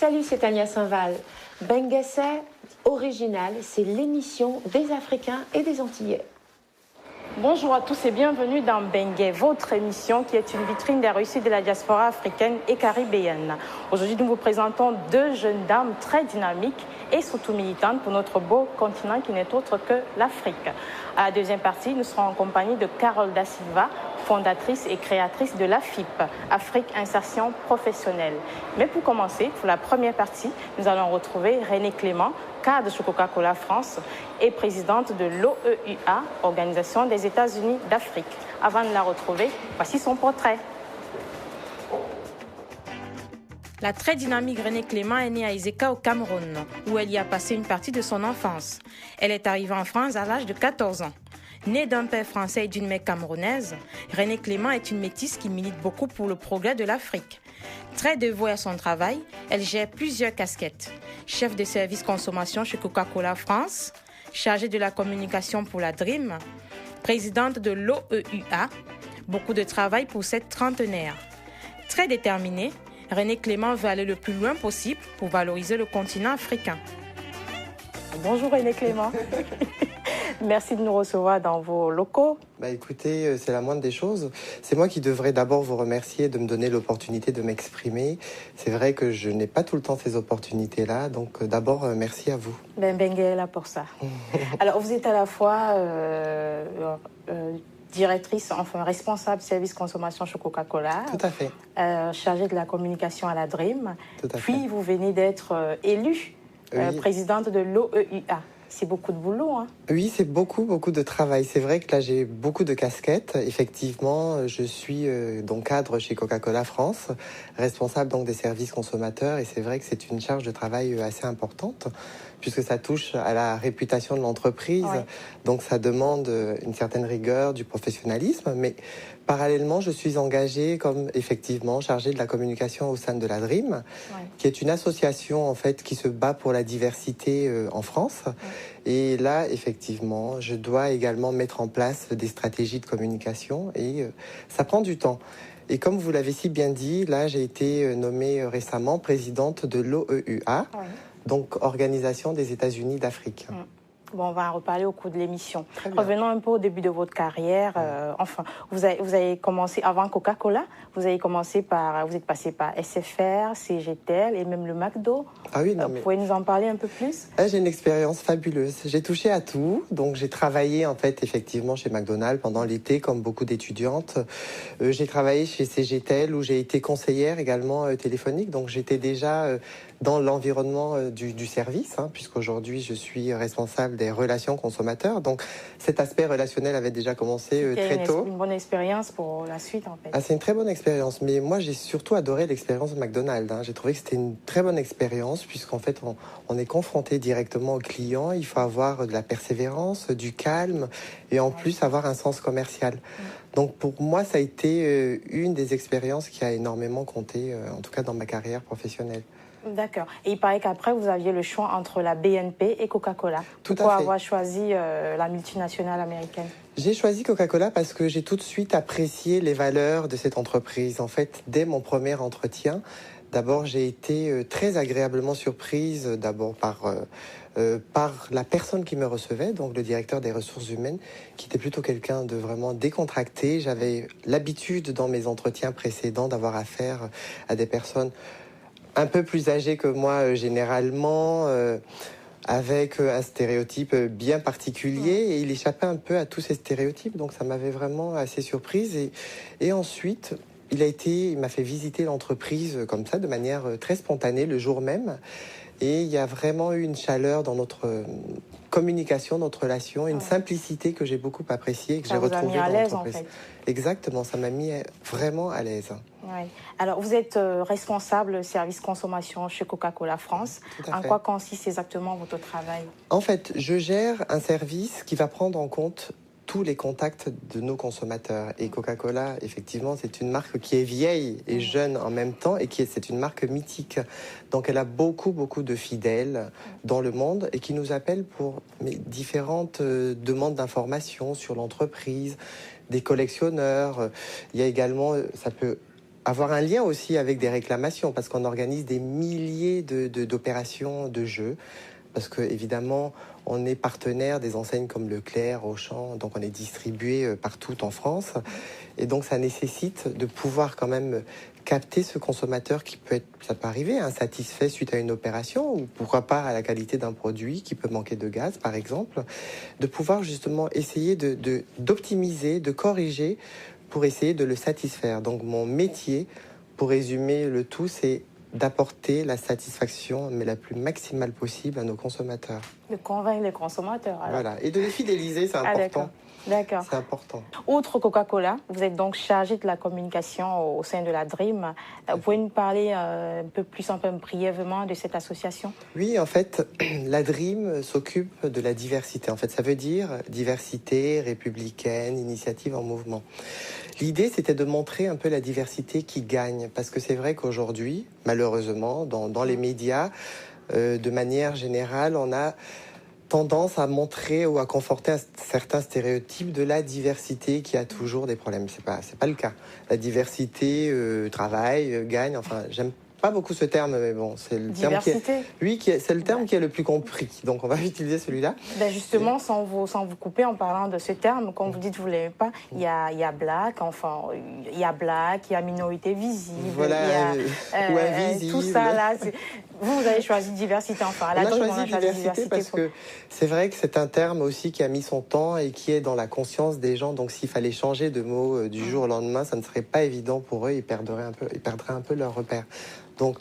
Salut, c'est Tania Saint-Val. Benguessé Original, c'est l'émission des Africains et des Antillais. Bonjour à tous et bienvenue dans Bengué, votre émission qui est une vitrine des réussites de la diaspora africaine et caribéenne. Aujourd'hui, nous vous présentons deux jeunes dames très dynamiques et surtout militantes pour notre beau continent qui n'est autre que l'Afrique. À la deuxième partie, nous serons en compagnie de Carole Da Silva, fondatrice et créatrice de l'AFIP, Afrique Insertion Professionnelle. Mais pour commencer, pour la première partie, nous allons retrouver Renée Clément, cadre chez Coca-Cola France et présidente de l'OEUA, Organisation des États-Unis d'Afrique. Avant de la retrouver, voici son portrait. La très dynamique Renée Clément est née à Iseka au Cameroun, où elle y a passé une partie de son enfance. Elle est arrivée en France à l'âge de 14 ans. Née d'un père français et d'une mère camerounaise, Renée Clément est une métisse qui milite beaucoup pour le progrès de l'Afrique. Très dévouée à son travail, elle gère plusieurs casquettes. Chef de service consommation chez Coca-Cola France, chargée de la communication pour la DREAM, présidente de l'OEUA, beaucoup de travail pour cette trentenaire. Très déterminée, Renée Clément veut aller le plus loin possible pour valoriser le continent africain. Bonjour Renée Clément. Merci de nous recevoir dans vos locaux. Écoutez, c'est la moindre des choses. C'est moi qui devrais d'abord vous remercier de me donner l'opportunité de m'exprimer. C'est vrai que je n'ai pas tout le temps ces opportunités-là, donc d'abord, merci à vous. Bengue est là pour ça. Alors, vous êtes à la fois directrice, enfin responsable service consommation chez Coca-Cola. Tout à fait. Chargée de la communication à la DREAM. Tout à fait. Puis, vous venez d'être élue présidente de l'OEUA. C'est beaucoup de boulot, hein? Oui, c'est beaucoup de travail. C'est vrai que là, j'ai beaucoup de casquettes. Effectivement, je suis donc cadre chez Coca-Cola France, responsable donc des services consommateurs. Et c'est vrai que c'est une charge de travail assez importante, puisque ça touche à la réputation de l'entreprise. Ouais. Donc, ça demande une certaine rigueur, du professionnalisme. Mais parallèlement, je suis engagée comme effectivement chargée de la communication au sein de la DREAM, qui est une association en fait qui se bat pour la diversité en France. Ouais. Et là, effectivement, je dois également mettre en place des stratégies de communication et ça prend du temps. Et comme vous l'avez si bien dit, là, j'ai été nommée récemment présidente de l'OEUA, donc Organisation des États-Unis d'Afrique. Bon, on va en reparler au cours de l'émission. Revenons un peu au début de votre carrière. Enfin, vous avez commencé avant Coca-Cola. Vous êtes passé par SFR, CGTL et même le McDo. Ah oui, non, Vous pouvez nous en parler un peu plus? J'ai une expérience fabuleuse. J'ai touché à tout. Donc, j'ai travaillé en fait effectivement chez McDonald's pendant l'été, comme beaucoup d'étudiantes. J'ai travaillé chez CGTL où j'ai été conseillère également téléphonique. Donc, j'étais déjà dans l'environnement du service, puisqu'aujourd'hui je suis responsable des relations consommateurs. Donc cet aspect relationnel avait déjà commencé très tôt. Une bonne expérience pour la suite en fait. C'est une très bonne expérience, mais moi j'ai surtout adoré l'expérience de McDonald's. J'ai trouvé que c'était une très bonne expérience puisqu'en fait on est confronté directement aux clients, il faut avoir de la persévérance, du calme et en plus avoir un sens commercial. Donc pour moi ça a été une des expériences qui a énormément compté, en tout cas dans ma carrière professionnelle. D'accord. Et il paraît qu'après, vous aviez le choix entre la BNP et Coca-Cola. Pourquoi avoir choisi la multinationale américaine? J'ai choisi Coca-Cola parce que j'ai tout de suite apprécié les valeurs de cette entreprise. En fait, dès mon premier entretien, d'abord, j'ai été très agréablement surprise, d'abord par la personne qui me recevait, donc le directeur des ressources humaines, qui était plutôt quelqu'un de vraiment décontracté. J'avais l'habitude dans mes entretiens précédents d'avoir affaire à des personnes un peu plus âgé que moi généralement, avec un stéréotype bien particulier, et il échappait un peu à tous ces stéréotypes, donc ça m'avait vraiment assez surprise. Et ensuite, il m'a fait visiter l'entreprise comme ça, de manière très spontanée, le jour même, et il y a vraiment eu une chaleur dans notre communication, notre relation, une simplicité que j'ai beaucoup appréciée et que j'ai retrouvée dans l'entreprise. En fait. Exactement, ça m'a mis vraiment à l'aise. Oui. Alors, vous êtes responsable service consommation chez Coca-Cola France. En quoi consiste exactement votre travail? En fait, je gère un service qui va prendre en compte tous les contacts de nos consommateurs. Et Coca-Cola, effectivement, c'est une marque qui est vieille et jeune en même temps et c'est une marque mythique. Donc, elle a beaucoup de fidèles dans le monde et qui nous appellent pour différentes demandes d'informations sur l'entreprise, des collectionneurs. Il y a également, ça peut avoir un lien aussi avec des réclamations, parce qu'on organise des milliers d'opérations de jeux, parce que évidemment on est partenaire des enseignes comme Leclerc, Auchan, donc on est distribué partout en France, et donc ça nécessite de pouvoir quand même capter ce consommateur qui peut être, ça peut arriver, insatisfait suite à une opération, ou pourquoi pas à la qualité d'un produit qui peut manquer de gaz par exemple, de pouvoir justement essayer d'optimiser, de corriger pour essayer de le satisfaire. Donc mon métier, pour résumer le tout, c'est d'apporter la satisfaction, mais la plus maximale possible à nos consommateurs. De convaincre les consommateurs. Alors. Voilà, et de les fidéliser, c'est important. D'accord. C'est important. Outre Coca-Cola, vous êtes donc chargé de la communication au sein de la Dream. Vous pouvez nous parler un peu brièvement de cette association? Oui, en fait, la Dream s'occupe de la diversité. En fait, ça veut dire diversité républicaine, initiative en mouvement. L'idée, c'était de montrer un peu la diversité qui gagne. Parce que c'est vrai qu'aujourd'hui, malheureusement, dans les médias, de manière générale, on a tendance à montrer ou à conforter un certain stéréotype de la diversité qui a toujours des problèmes. C'est pas le cas. La diversité travaille, gagne. Enfin, j'aime pas beaucoup ce terme, mais bon, c'est le terme c'est le terme qui est le plus compris. Donc, on va utiliser celui-là. Ben justement, sans vous couper en parlant de ce terme, quand vous dites que vous l'aimez pas, il y a black, enfin, il y a black, il y a minorité visible, voilà, il y a ou invisible. tout ça là. Vous avez choisi diversité, enfin. On a choisi diversité parce que c'est vrai que c'est un terme aussi qui a mis son temps et qui est dans la conscience des gens. Donc, s'il fallait changer de mot du jour au lendemain, ça ne serait pas évident pour eux. Ils perdraient un peu leur repère. Donc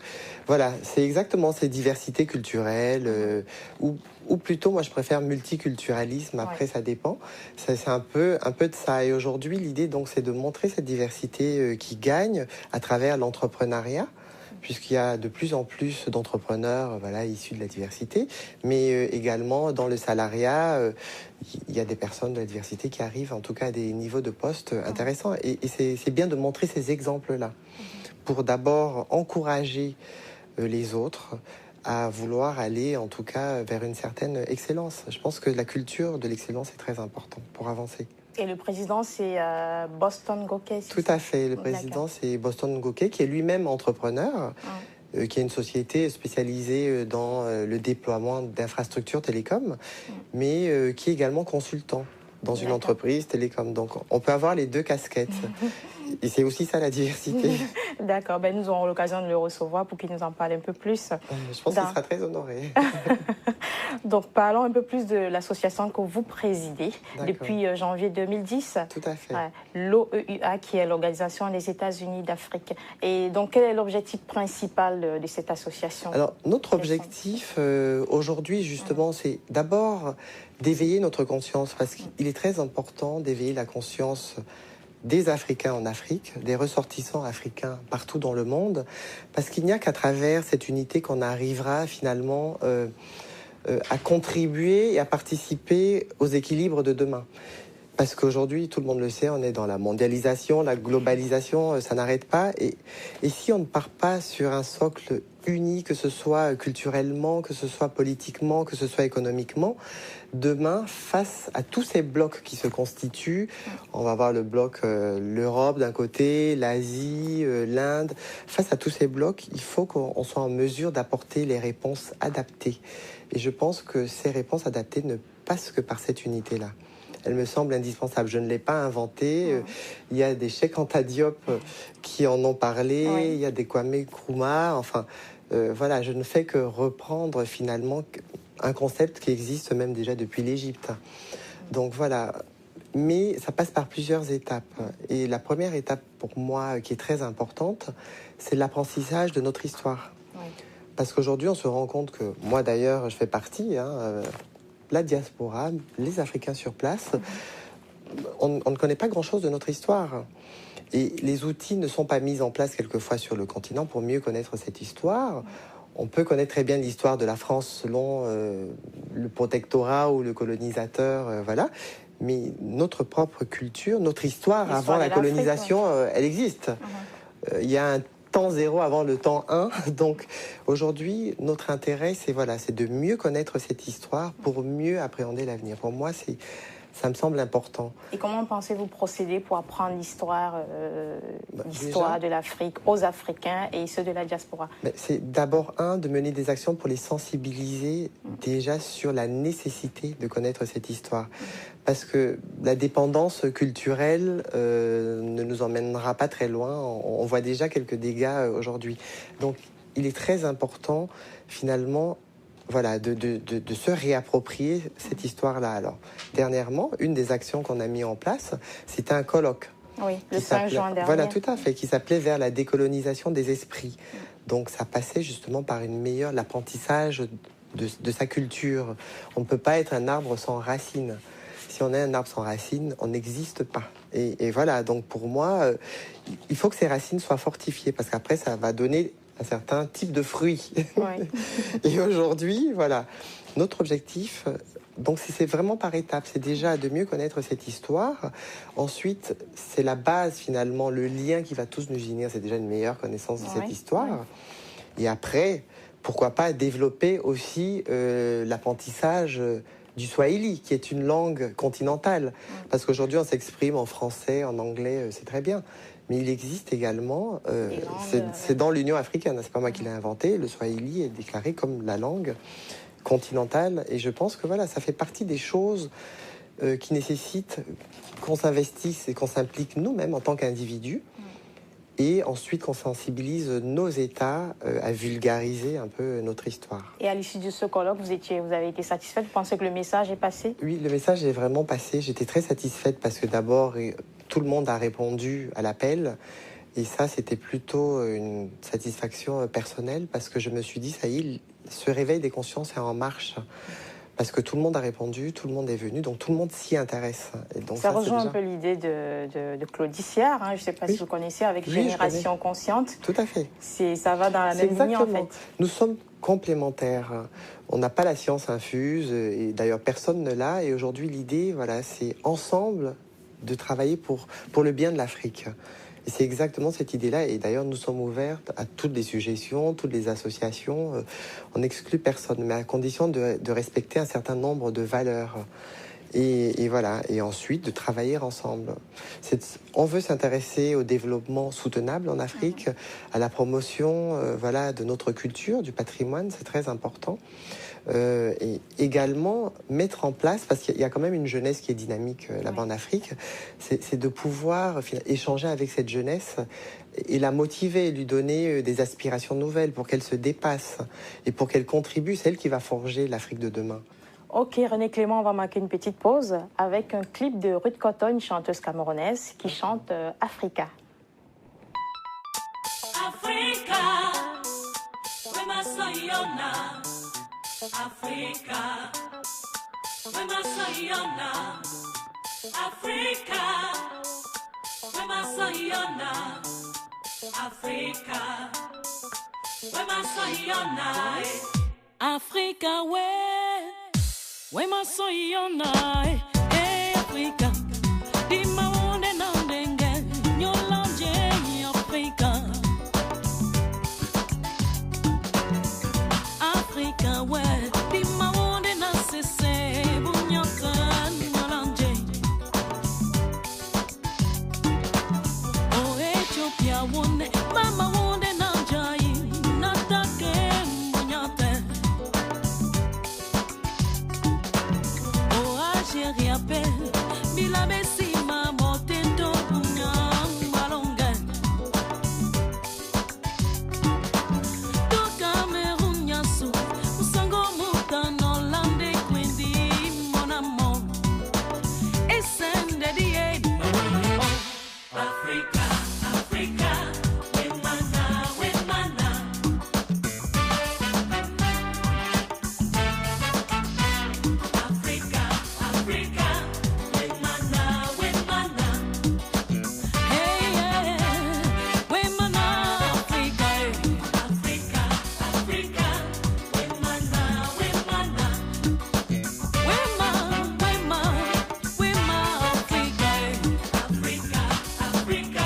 voilà, c'est exactement ces diversités culturelles, ou plutôt, moi je préfère multiculturalisme, après ça dépend. C'est un peu de ça. Et aujourd'hui, l'idée donc c'est de montrer cette diversité qui gagne à travers l'entrepreneuriat, puisqu'il y a de plus en plus d'entrepreneurs issus de la diversité, mais également dans le salariat, il y a des personnes de la diversité qui arrivent en tout cas à des niveaux de poste intéressants. Et c'est bien de montrer ces exemples-là, pour d'abord encourager les autres à vouloir aller en tout cas vers une certaine excellence. Je pense que la culture de l'excellence est très importante pour avancer. Et le président, c'est Boston Gokey. Tout à fait. Le président, c'est Boston Gokey, qui est lui-même entrepreneur, qui est une société spécialisée dans le déploiement d'infrastructures télécom, mais qui est également consultant dans une entreprise télécom. Donc, on peut avoir les deux casquettes. Et c'est aussi ça la diversité. D'accord, nous aurons l'occasion de le recevoir pour qu'il nous en parle un peu plus. Je pense qu'il sera très honoré. Donc parlons un peu plus de l'association que vous présidez depuis janvier 2010. Tout à fait. L'OEUA, qui est l'Organisation des États-Unis d'Afrique. Et donc quel est l'objectif principal de cette association? Alors notre objectif aujourd'hui justement, c'est d'abord d'éveiller notre conscience, parce qu'il est très important d'éveiller la conscience des Africains en Afrique, des ressortissants africains partout dans le monde, parce qu'il n'y a qu'à travers cette unité qu'on arrivera finalement à contribuer et à participer aux équilibres de demain. Parce qu'aujourd'hui, tout le monde le sait, on est dans la mondialisation, la globalisation, ça n'arrête pas. Et si on ne part pas sur un socle uni, que ce soit culturellement, que ce soit politiquement, que ce soit économiquement, demain, face à tous ces blocs qui se constituent, on va avoir le bloc l'Europe d'un côté, l'Asie, l'Inde. Face à tous ces blocs, il faut qu'on soit en mesure d'apporter les réponses adaptées. Et je pense que ces réponses adaptées ne passent que par cette unité-là. Elle me semble indispensable. Je ne l'ai pas inventée. Il y a des Cheikh Anta Diop qui en ont parlé. Il y a des Kwame Nkrumah. Enfin, voilà, je ne fais que reprendre finalement un concept qui existe même déjà depuis l'Égypte. Donc voilà. Mais ça passe par plusieurs étapes. Et la première étape pour moi, qui est très importante, c'est l'apprentissage de notre histoire. Parce qu'aujourd'hui, on se rend compte que, moi d'ailleurs, je fais partie, la diaspora, les Africains sur place, on ne connaît pas grand-chose de notre histoire. Et les outils ne sont pas mis en place quelquefois sur le continent pour mieux connaître cette histoire. On peut connaître très bien l'histoire de la France selon le protectorat ou le colonisateur, voilà. Mais notre propre culture, notre histoire avant la colonisation, elle existe. Il y a un temps zéro avant le temps 1. Donc aujourd'hui, notre intérêt, c'est de mieux connaître cette histoire pour mieux appréhender l'avenir. Pour moi, Ça me semble important. Et comment pensez-vous procéder pour apprendre l'histoire de l'Afrique aux Africains et ceux de la diaspora? C'est d'abord, de mener des actions pour les sensibiliser déjà sur la nécessité de connaître cette histoire. Parce que la dépendance culturelle ne nous emmènera pas très loin. On voit déjà quelques dégâts aujourd'hui. Donc, il est très important, finalement, voilà, de se réapproprier cette histoire-là. Alors, dernièrement, une des actions qu'on a mis en place, c'était un colloque. Oui, le 5 juin dernier. Voilà, tout à fait, qui s'appelait « Vers la décolonisation des esprits ». Donc, ça passait justement par l'apprentissage de sa culture. On ne peut pas être un arbre sans racines. Si on est un arbre sans racines, on n'existe pas. Et voilà, donc pour moi, il faut que ces racines soient fortifiées, parce qu'après, ça va donner un certain type de fruits. Ouais. Et aujourd'hui, voilà, notre objectif, donc c'est vraiment par étapes. C'est déjà de mieux connaître cette histoire. Ensuite, c'est la base finalement, le lien qui va tous nous unir. C'est déjà une meilleure connaissance de cette histoire. Ouais. Et après, pourquoi pas développer aussi l'apprentissage du Swahili, qui est une langue continentale. Parce qu'aujourd'hui, on s'exprime en français, en anglais, c'est très bien. Mais il existe également, c'est dans l'Union africaine, c'est pas moi qui l'ai inventé, le Swahili est déclaré comme la langue continentale. Et je pense que voilà, ça fait partie des choses qui nécessitent qu'on s'investisse et qu'on s'implique nous-mêmes en tant qu'individus. Et ensuite qu'on sensibilise nos États à vulgariser un peu notre histoire. Et à l'issue de ce colloque, vous avez été satisfaite? Vous pensez que le message est passé? Oui, le message est vraiment passé. J'étais très satisfaite parce que d'abord, tout le monde a répondu à l'appel. Et ça, c'était plutôt une satisfaction personnelle parce que je me suis dit, ça y est, ce réveil des consciences est en marche. Parce que tout le monde a répondu, tout le monde est venu, donc tout le monde s'y intéresse. Et donc ça rejoint un peu l'idée de Claude Dissière, je ne sais pas si vous connaissez, avec Génération Consciente. Tout à fait. Ça va dans la même ligne en fait. Nous sommes complémentaires. On n'a pas la science infuse, et d'ailleurs personne ne l'a. Et aujourd'hui, l'idée, voilà, c'est ensemble de travailler pour le bien de l'Afrique. Et c'est exactement cette idée-là. Et d'ailleurs, nous sommes ouvertes à toutes les suggestions, toutes les associations. On n'exclut personne, mais à condition de respecter un certain nombre de valeurs. Et voilà. Et ensuite, de travailler ensemble. On veut s'intéresser au développement soutenable en Afrique, à la promotion voilà, de notre culture, du patrimoine. C'est très important. Et également mettre en place, parce qu'il y a quand même une jeunesse qui est dynamique là-bas en Afrique, c'est de pouvoir échanger avec cette jeunesse et la motiver, lui donner des aspirations nouvelles pour qu'elle se dépasse et pour qu'elle contribue, c'est elle qui va forger l'Afrique de demain. Ok, René Clément, on va marquer une petite pause avec un clip de Ruth Cotton, une chanteuse camerounaise qui chante Africa. Africa, Africa, we must sayona. Africa, we must sayona. Africa, we must sayona. Africa, we must sayona. Hey, Africa, di maunde na ndenge, nyolanje Africa. Africa, di maunde na sese, bunyaka nyolanje. Oh, Ethiopia wone, mama wonde na jai, natake bunyate. Oh, Algeria pe, bila besima motendo bunyang malonga. Do Cameroun yasu, usango mutano lande kwendi mon amour. Esende di edi. Africa, Africa, we mana, we mana. Africa, Africa, we mana, we mana. Hey, yeah, we mana, Africa, Africa, Africa, we mana, we mana. We ma, Africa, Africa, Africa,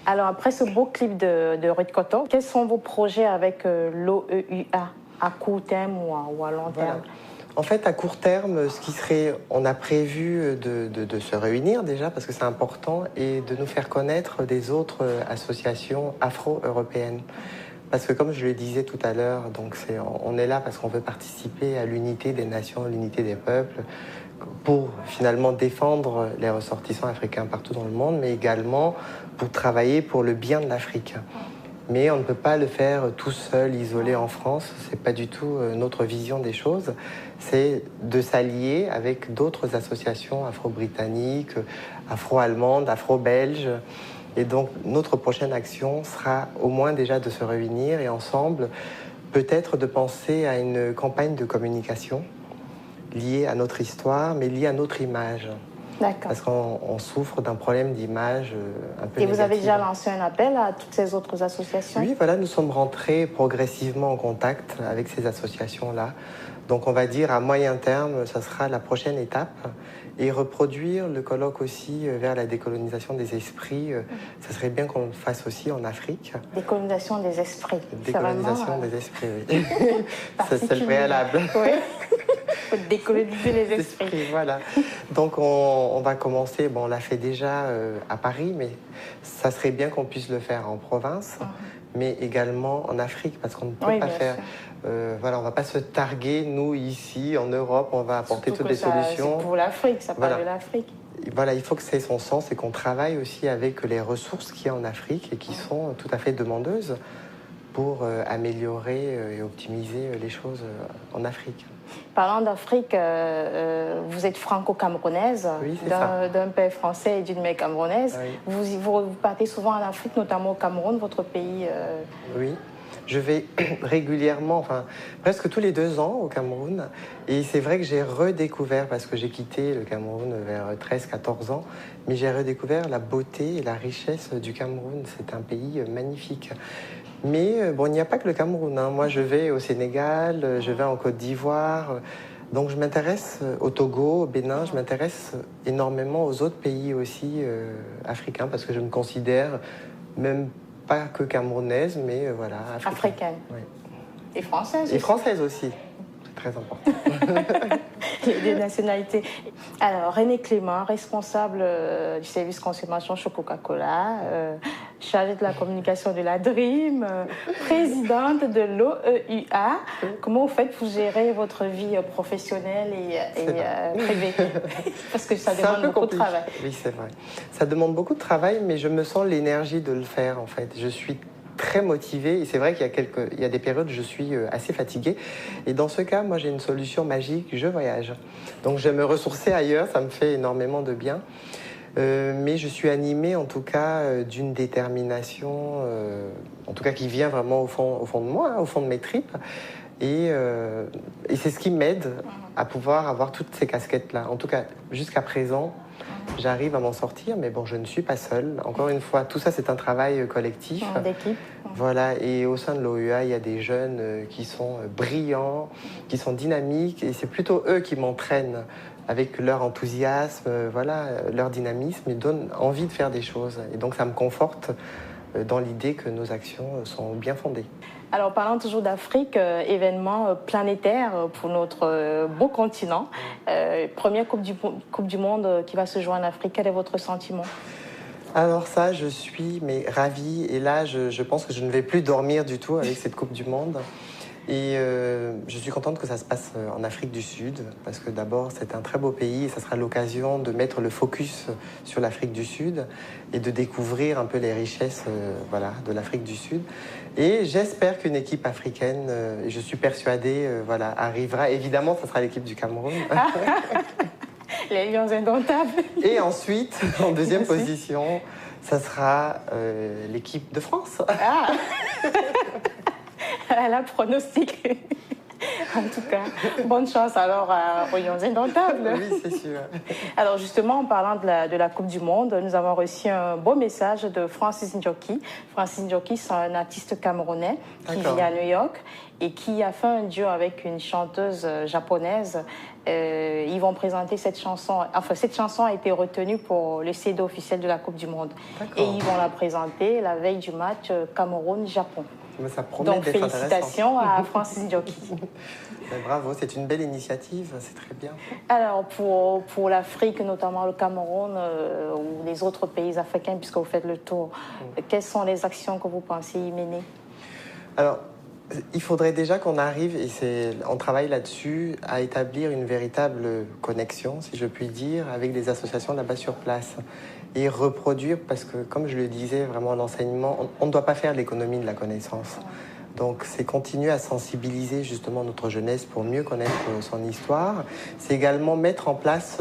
Alors, après ce beau clip de Ruth Koto, quels sont vos projets avec l'OEUA à court terme ou à long terme? En fait, à court terme, on a prévu de se réunir déjà, parce que c'est important, et de nous faire connaître des autres associations afro-européennes. Parce que comme je le disais tout à l'heure, on est là parce qu'on veut participer à l'unité des nations, l'unité des peuples, pour finalement défendre les ressortissants africains partout dans le monde, mais également pour travailler pour le bien de l'Afrique. Mais on ne peut pas le faire tout seul, isolé en France. C'est pas du tout notre vision des choses. C'est de s'allier avec d'autres associations afro-britanniques, afro-allemandes, afro-belges. Et donc, notre prochaine action sera au moins déjà de se réunir et ensemble, peut-être de penser à une campagne de communication liée à notre histoire, mais liée à notre image. D'accord. Parce qu'on souffre d'un problème d'image un peu négative. Et vous avez déjà lancé un appel à toutes ces autres associations? Oui, voilà, nous sommes rentrés progressivement en contact avec ces associations-là. Donc on va dire à moyen terme, ça sera la prochaine étape. Et reproduire le colloque aussi vers la décolonisation des esprits, ça serait bien qu'on le fasse aussi en Afrique. Décolonisation des esprits. Décolonisation des esprits, oui. C'est le préalable. Oui. Il faut décoloniser les esprits. Voilà. Donc on va commencer, on l'a fait déjà à Paris, mais ça serait bien qu'on puisse le faire en province, mais également en Afrique, parce qu'on ne peut pas faire... on ne va pas se targuer, nous, ici, en Europe, on va apporter toutes les solutions. C'est pour l'Afrique, ça parle de l'Afrique. Voilà, il faut que ça ait son sens et qu'on travaille aussi avec les ressources qu'il y a en Afrique et qui sont tout à fait demandeuses pour améliorer et optimiser les choses en Afrique. Parlant d'Afrique, vous êtes franco-camerounaise, oui, d'un père français et d'une mère camerounaise. Oui. Vous partez souvent en Afrique, notamment au Cameroun, votre pays. Oui. Je vais régulièrement, presque tous les 2 ans au Cameroun. Et c'est vrai que j'ai redécouvert, parce que j'ai quitté le Cameroun vers 13-14 ans, mais j'ai redécouvert la beauté et la richesse du Cameroun. C'est un pays magnifique. Mais il n'y a pas que le Cameroun. Moi, je vais au Sénégal, je vais en Côte d'Ivoire. Donc, je m'intéresse au Togo, au Bénin. Je m'intéresse énormément aux autres pays aussi africains, parce que je me considère même pas que camerounaise, mais voilà, africaine. Oui. Et française aussi. Et française aussi. C'est très important. Des nationalités. Alors, René Clément, responsable du service consommation chez Coca-Cola, chargée de la communication de la DREAM, présidente de l'OEUA. Comment vous faites pour gérer votre vie professionnelle et privée? Parce que ça demande beaucoup de travail. Oui, c'est vrai. Ça demande beaucoup de travail, mais je me sens l'énergie de le faire, en fait. Je suis très motivée et c'est vrai qu'il y a des périodes où je suis assez fatiguée et dans ce cas, moi j'ai une solution magique, je voyage. Donc je vais me ressourcer ailleurs, ça me fait énormément de bien. Mais je suis animée en tout cas d'une détermination, en tout cas qui vient vraiment au fond de moi, au fond de mes tripes. Et c'est ce qui m'aide à pouvoir avoir toutes ces casquettes-là. En tout cas, jusqu'à présent, j'arrive à m'en sortir, mais bon, je ne suis pas seule. Encore une fois, tout ça, c'est un travail collectif. D'équipe. Voilà, et au sein de l'OEA, il y a des jeunes qui sont brillants, qui sont dynamiques, et c'est plutôt eux qui m'entraînent avec leur enthousiasme, voilà, leur dynamisme, ils donnent envie de faire des choses. Et donc, ça me conforte dans l'idée que nos actions sont bien fondées. Alors, parlant toujours d'Afrique, événement planétaire pour notre beau continent. Première coupe du Monde qui va se jouer en Afrique, quel est votre sentiment? Alors ça, je suis ravie. Et là, je pense que je ne vais plus dormir du tout avec cette Coupe du Monde. Et je suis contente que ça se passe en Afrique du Sud, parce que d'abord, c'est un très beau pays et ça sera l'occasion de mettre le focus sur l'Afrique du Sud et de découvrir un peu les richesses voilà, de l'Afrique du Sud. Et j'espère qu'une équipe africaine, je suis persuadée, voilà, arrivera. Évidemment, ça sera l'équipe du Cameroun. Les Lions indomptables. Et ensuite, en deuxième position, ça sera l'équipe de France. Ah. La pronostic. En tout cas, bonne chance alors aux Lions indomptables. Oui, c'est sûr. Alors justement, en parlant de la Coupe du Monde, nous avons reçu un beau message de Francis Njoki. Francis Njoki, c'est un artiste camerounais qui vit à New York et qui a fait un duo avec une chanteuse japonaise. Ils vont présenter cette chanson. Enfin, cette chanson a été retenue pour le CD officiel de la Coupe du Monde. Et ils vont la présenter la veille du match Cameroun-Japon. Mais ça promet donc d'être félicitations à Francis Njoki. Bravo, c'est une belle initiative, c'est très bien. Alors pour l'Afrique, notamment le Cameroun ou les autres pays africains, puisque vous faites le tour, quelles sont les actions que vous pensez y mener? Alors, il faudrait déjà qu'on arrive, et on travaille là-dessus, à établir une véritable connexion, si je puis dire, avec les associations là-bas sur place. Et reproduire, parce que comme je le disais, vraiment l'enseignement, on ne doit pas faire l'économie de la connaissance. Donc c'est continuer à sensibiliser justement notre jeunesse pour mieux connaître son histoire. C'est également mettre en place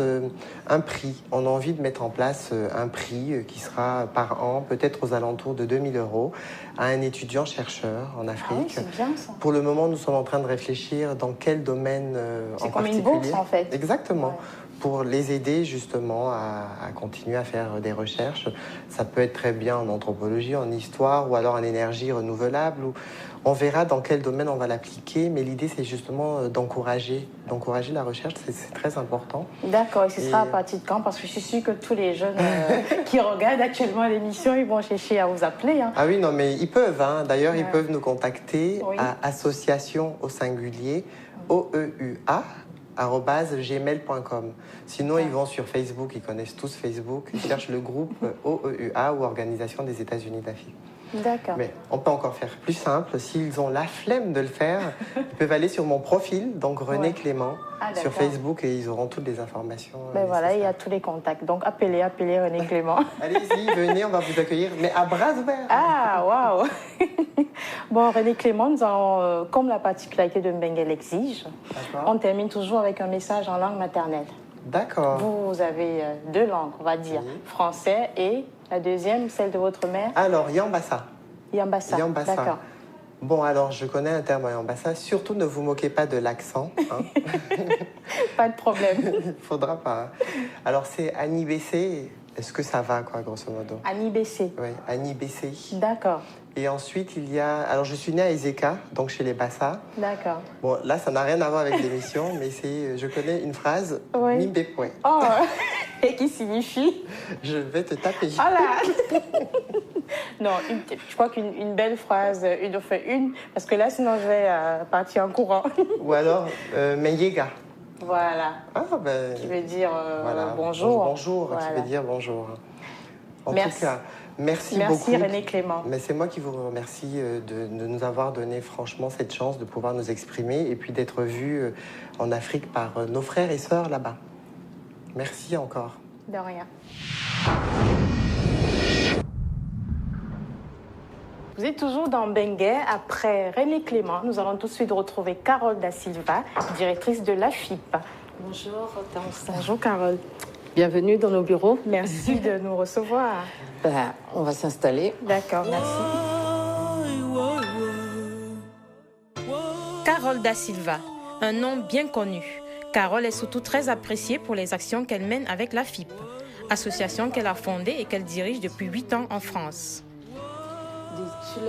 un prix. On a envie de mettre en place un prix qui sera par an, peut-être aux alentours de 2 000 €, à un étudiant-chercheur en Afrique. Ah oui, c'est bien ça. Pour le moment, nous sommes en train de réfléchir dans quel domaine en particulier. C'est comme une bourse en fait. Exactement. Ouais. Pour les aider justement à continuer à faire des recherches. Ça peut être très bien en anthropologie, en histoire ou alors en énergie renouvelable. On verra dans quel domaine on va l'appliquer, mais l'idée c'est justement d'encourager la recherche, c'est très important. D'accord, et ce sera à partir de quand? Parce que je suis sûre que tous les jeunes qui regardent actuellement l'émission, ils vont chercher à vous appeler. Hein. Ah oui, non mais ils peuvent, hein. D'ailleurs ils peuvent nous contacter Oui. à association au singulier, OEUA, @gmail.com. Sinon, ils vont sur Facebook, ils connaissent tous Facebook, ils cherchent le groupe OEUA ou Organisation des États-Unis d'Afrique. D'accord. Mais on peut encore faire plus simple. S'ils ont la flemme de le faire, ils peuvent aller sur mon profil, donc René Clément, sur Facebook, et ils auront toutes les informations. Ben voilà, il y a tous les contacts. Donc appelez René Clément. Allez-y, venez, on va vous accueillir, mais à bras ouverts. Ah, waouh. Bon, René Clément, nous allons, comme la particularité de Mbengue l'exige, on termine toujours avec un message en langue maternelle. D'accord. Vous avez deux langues, on va dire, français et la deuxième, celle de votre mère. Alors, Yambassa. Yambassa. Yambassa. D'accord. Bon, alors, je connais un terme Yambassa. Surtout, ne vous moquez pas de l'accent. Hein. Pas de problème. Il faudra pas. Hein. Alors, c'est Annie Bessé. Est-ce que ça va, quoi, grosso modo? Annie Bessé. Oui, Annie Bessé. D'accord. Et ensuite, il y a... Alors, je suis née à Ezeka, donc chez les Bassa. D'accord. Bon, là, ça n'a rien à voir avec l'émission, mais je connais une phrase, Oui. Mimbepwe. Oh, et qui signifie? Je vais te taper. Oh là. Non, je crois qu'une belle phrase, une, parce que là, sinon, je vais partir en courant. Ou alors, Meyega. Voilà. Ah, ben... Qui veut dire voilà. bonjour. Bonjour, Voilà. qui veut dire bonjour. En Merci. tout cas, merci beaucoup. Merci René Clément. Mais c'est moi qui vous remercie de nous avoir donné franchement cette chance de pouvoir nous exprimer et puis d'être vus en Afrique par nos frères et sœurs là-bas. Merci encore. De rien. Vous êtes toujours dans Mbengue. Après René Clément, nous allons tout de suite retrouver Carole Da Silva, directrice de l'AFIP. Bonjour, Hortense. Bonjour Carole. Bienvenue dans nos bureaux. Merci de nous recevoir. Ben, on va s'installer. D'accord, merci. Carole Carole da Silva, un nom bien connu. Carole est surtout très appréciée pour les actions qu'elle mène avec la FIP, association qu'elle a fondée et qu'elle dirige depuis 8 ans en France. Dis-tu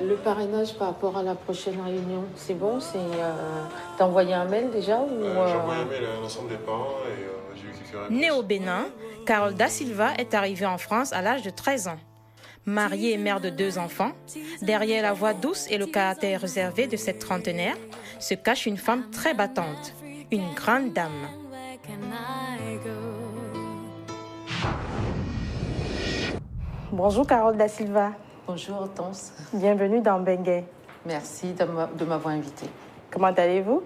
le parrainage par rapport à la prochaine réunion, c'est bon? T'as envoyé un mail déjà ou J'ai envoyé un mail à l'ensemble des parents et j'ai eu quelques réponses. Née au Bénin, Carole da Silva est arrivée en France à l'âge de 13 ans. Mariée et mère de 2 enfants, derrière la voix douce et le caractère réservé de cette trentenaire se cache une femme très battante, une grande dame. Bonjour Carole da Silva, Bonjour Hortense, bienvenue dans Bengué. merci de m'avoir invitée. Comment allez-vous?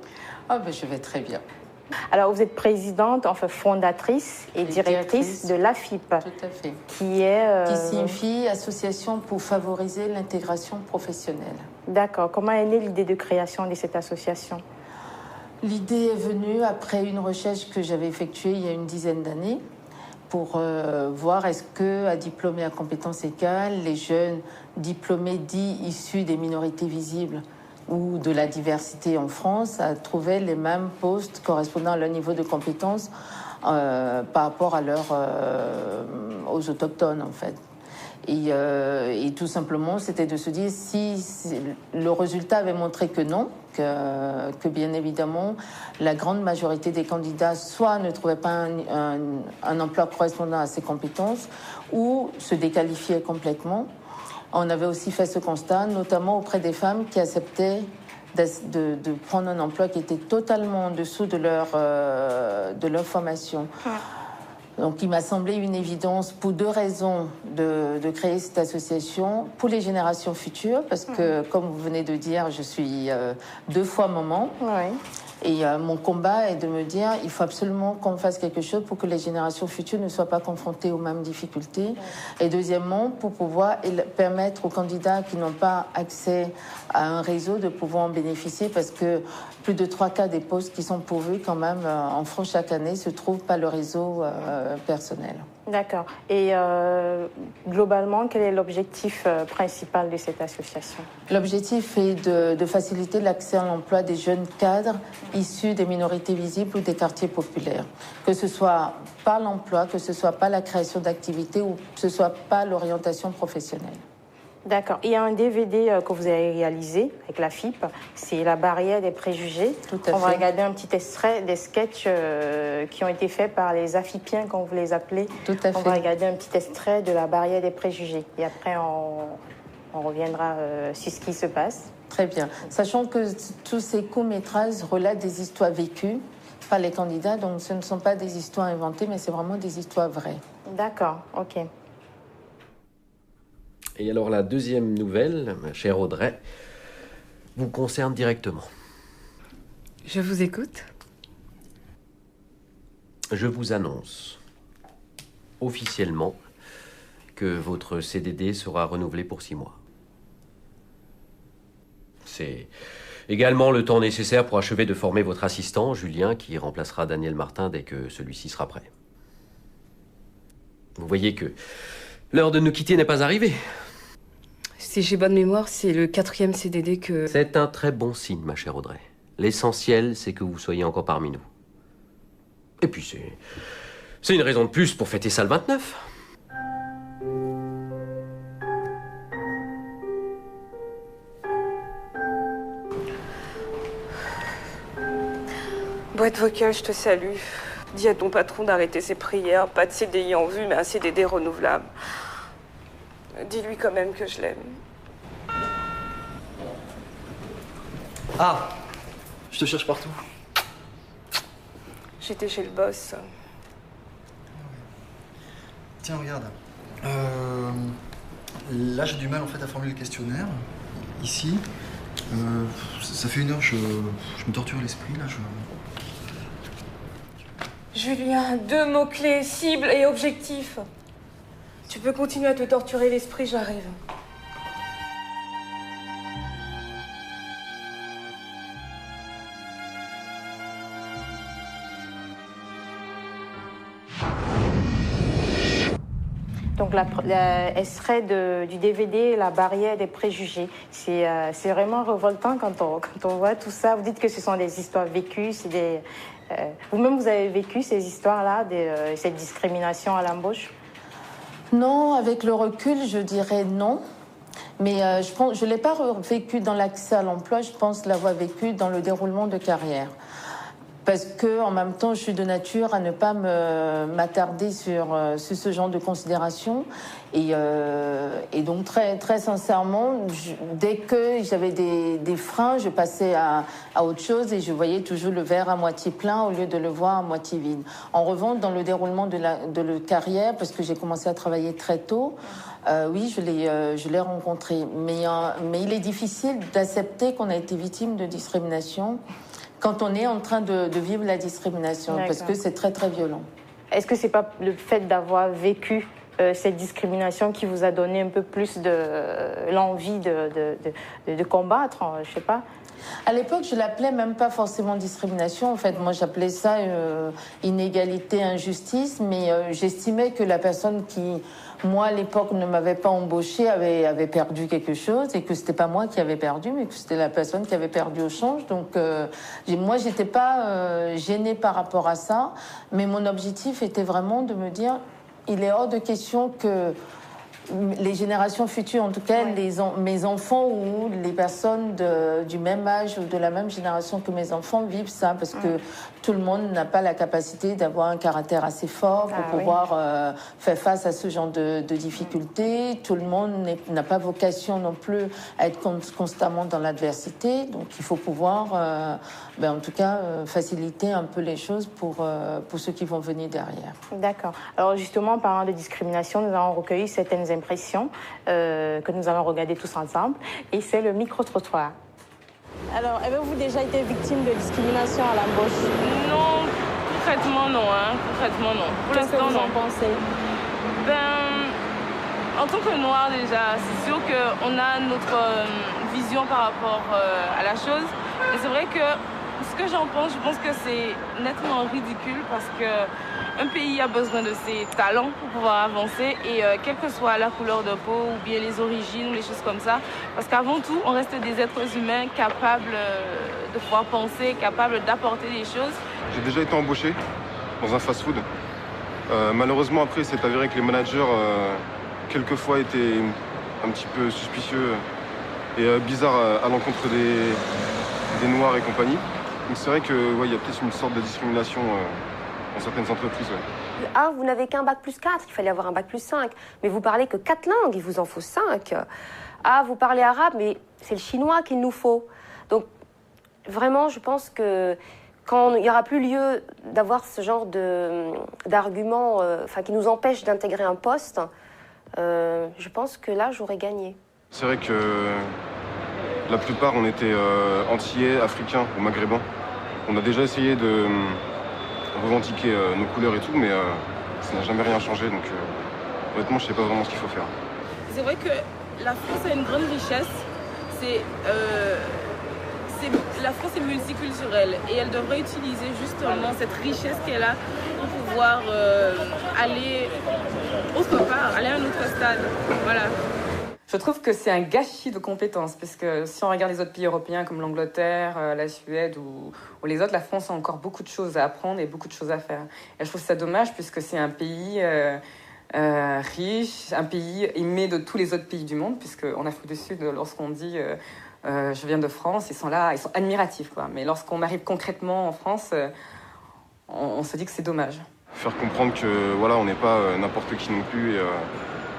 Je vais très bien. Alors vous êtes présidente, enfin fondatrice et directrice de l'AFIP, Tout à fait. qui Qui signifie Association pour favoriser l'intégration professionnelle. D'accord. Comment est née l'idée de création de cette association? L'idée est venue après une recherche que j'avais effectuée il y a une dizaine d'années pour voir est-ce que, à diplôme et à compétences égales, les jeunes diplômés dits issus des minorités visibles ou de la diversité en France trouvaient les mêmes postes correspondant à leur niveau de compétences par rapport à aux autochtones en fait. Et tout simplement, c'était de se dire si le résultat avait montré que non, que bien évidemment, la grande majorité des candidats soit ne trouvaient pas un emploi correspondant à ses compétences ou se déqualifiaient complètement. On avait aussi fait ce constat, notamment auprès des femmes qui acceptaient de prendre un emploi qui était totalement en dessous de leur formation. Donc, il m'a semblé une évidence pour 2 raisons de créer cette association. Pour les générations futures, parce que, comme vous venez de dire, je suis 2 fois maman. Oui. Et mon combat est de me dire, il faut absolument qu'on fasse quelque chose pour que les générations futures ne soient pas confrontées aux mêmes difficultés. Et deuxièmement, pour pouvoir permettre aux candidats qui n'ont pas accès à un réseau de pouvoir en bénéficier, parce que plus de 3/4 des postes qui sont pourvus quand même en France chaque année se trouvent par le réseau personnel. D'accord. Et globalement, quel est l'objectif principal de cette association? L'objectif est de faciliter l'accès à l'emploi des jeunes cadres issus des minorités visibles ou des quartiers populaires. Que ce soit par l'emploi, que ce soit pas la création d'activités ou que ce soit pas l'orientation professionnelle. D'accord. Il y a un DVD que vous avez réalisé avec la FIP, c'est La barrière des préjugés. Tout à On va fait. regarder un petit extrait des sketchs qui ont été faits par les Afipiens, comme vous les appelez. Tout à On fait. va regarder un petit extrait de La barrière des préjugés. Et après, on reviendra sur ce qui se passe. Très bien. Sachant que tous ces courts-métrages relatent des histoires vécues par les candidats, donc ce ne sont pas des histoires inventées, mais c'est vraiment des histoires vraies. D'accord, ok. Et alors la deuxième nouvelle, ma chère Audrey, vous concerne directement. Je vous écoute. Je vous annonce officiellement que votre CDD sera renouvelé pour 6 mois. C'est également le temps nécessaire pour achever de former votre assistant, Julien, qui remplacera Daniel Martin dès que celui-ci sera prêt. Vous voyez que l'heure de nous quitter n'est pas arrivée. Si j'ai bonne mémoire, c'est le 4e CDD que... C'est un très bon signe, ma chère Audrey. L'essentiel, c'est que vous soyez encore parmi nous. Et puis c'est une raison de plus pour fêter ça le 29. Boîte vocale, je te salue. Dis à ton patron d'arrêter ses prières. Pas de CDI en vue, mais un CDD renouvelable. Dis-lui quand même que je l'aime. Ah, je te cherche partout. J'étais chez le boss. Tiens, regarde. Là, j'ai du mal en fait à formuler le questionnaire. Ici, ça fait 1 heure, je me torture l'esprit là. Julien, 2 mots-clés, cible et objectif. Tu peux continuer à te torturer l'esprit, j'arrive. Donc, elle serait du DVD La barrière des préjugés. C'est vraiment révoltant quand on voit tout ça. Vous dites que ce sont des histoires vécues. Vous-même, vous avez vécu ces histoires-là, cette discrimination à l'embauche? Non, avec le recul, je dirais non. Mais je ne l'ai pas vécu dans l'accès à l'emploi, je pense l'avoir vécu dans le déroulement de carrière. Parce que en même temps, je suis de nature à ne pas m'attarder sur ce genre de considérations. Et donc, très, très sincèrement, dès que j'avais des freins, je passais à autre chose et je voyais toujours le verre à moitié plein au lieu de le voir à moitié vide. En revanche, dans le déroulement de la carrière, parce que j'ai commencé à travailler très tôt, oui, je l'ai rencontré. Mais il est difficile d'accepter qu'on a été victime de discrimination quand on est en train de vivre la discrimination, parce que c'est très, très violent. Est-ce que c'est pas le fait d'avoir vécu cette discrimination qui vous a donné un peu plus de l'envie de combattre, je sais pas? À l'époque, je l'appelais même pas forcément discrimination. En fait, moi, j'appelais ça inégalité, injustice. Mais j'estimais que la personne qui, moi, à l'époque, ne m'avait pas embauchée avait perdu quelque chose et que c'était pas moi qui avais perdu, mais que c'était la personne qui avait perdu au change. Donc, moi, j'étais pas gênée par rapport à ça. Mais mon objectif était vraiment de me dire, il est hors de question que les générations futures, en tout cas mes enfants ou les personnes du même âge ou de la même génération que mes enfants vivent ça, parce que tout le monde n'a pas la capacité d'avoir un caractère assez fort pour pouvoir faire face à ce genre de difficultés. Tout le monde n'a pas vocation non plus à être constamment dans l'adversité, donc il faut pouvoir en tout cas faciliter un peu les choses pour ceux qui vont venir derrière. D'accord. Alors justement, en parlant de discrimination, nous avons recueilli certaines impressions que nous allons regarder tous ensemble, et c'est le micro-trottoir. Alors, avez-vous déjà été victime de discrimination à l'embauche? Non, concrètement non. Concrètement non. Pour Qu'est-ce que vous en pensez? En tant que noir déjà, c'est sûr qu'on a notre vision par rapport à la chose. Mais c'est vrai que ce que j'en pense, je pense que c'est nettement ridicule parce qu'un pays a besoin de ses talents pour pouvoir avancer et quelle que soit la couleur de peau ou bien les origines ou les choses comme ça. Parce qu'avant tout, on reste des êtres humains capables de pouvoir penser, capables d'apporter des choses. J'ai déjà été embauché dans un fast-food. Malheureusement, après, c'est avéré que les managers, quelquefois, étaient un petit peu suspicieux et bizarres à l'encontre des Noirs et compagnie. Donc c'est vrai qu'il y a peut-être une sorte de discrimination dans certaines entreprises. Ouais. Ah, vous n'avez qu'un bac plus 4, il fallait avoir un bac plus 5. Mais vous parlez que 4 langues, il vous en faut 5. Ah, vous parlez arabe, mais c'est le chinois qu'il nous faut. Donc, vraiment, je pense que quand il n'y aura plus lieu d'avoir ce genre d'arguments qui nous empêchent d'intégrer un poste, je pense que là, j'aurais gagné. C'est vrai que la plupart, on était antillais, africains ou maghrébins. On a déjà essayé de revendiquer nos couleurs et tout, mais ça n'a jamais rien changé. Donc honnêtement, je ne sais pas vraiment ce qu'il faut faire. C'est vrai que la France a une grande richesse. La France est multiculturelle et elle devrait utiliser justement cette richesse qu'elle a pour pouvoir aller autre part, aller à un autre stade. Voilà. Je trouve que c'est un gâchis de compétences, parce que si on regarde les autres pays européens comme l'Angleterre, la Suède ou les autres, la France a encore beaucoup de choses à apprendre et beaucoup de choses à faire. Et je trouve ça dommage, puisque c'est un pays riche, un pays aimé de tous les autres pays du monde, puisqu'en Afrique du Sud, lorsqu'on dit je viens de France, ils sont là, ils sont admiratifs, quoi. Mais lorsqu'on arrive concrètement en France, on se dit que c'est dommage. Faire comprendre que voilà, on n'est pas n'importe qui non plus. Et,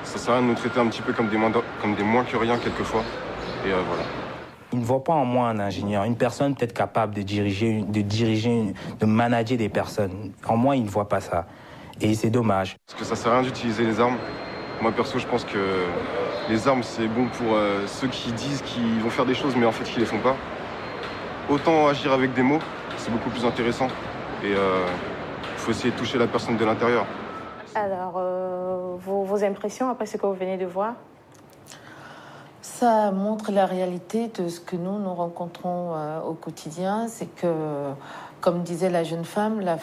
ça sert à rien de nous traiter un petit peu comme des moins que rien quelquefois. Et voilà. Ils ne voient pas en moi un ingénieur, une personne peut-être capable de diriger, de manager des personnes. En moi, ils ne voient pas ça. Et c'est dommage. Parce que ça sert à rien d'utiliser les armes. Moi, perso, je pense que les armes, c'est bon pour ceux qui disent qu'ils vont faire des choses, mais en fait, qui les font pas. Autant agir avec des mots, c'est beaucoup plus intéressant. Et il faut essayer de toucher la personne de l'intérieur. Alors, vos impressions après ce que vous venez de voir? Ça montre la réalité de ce que nous rencontrons au quotidien. C'est que, comme disait la jeune femme, la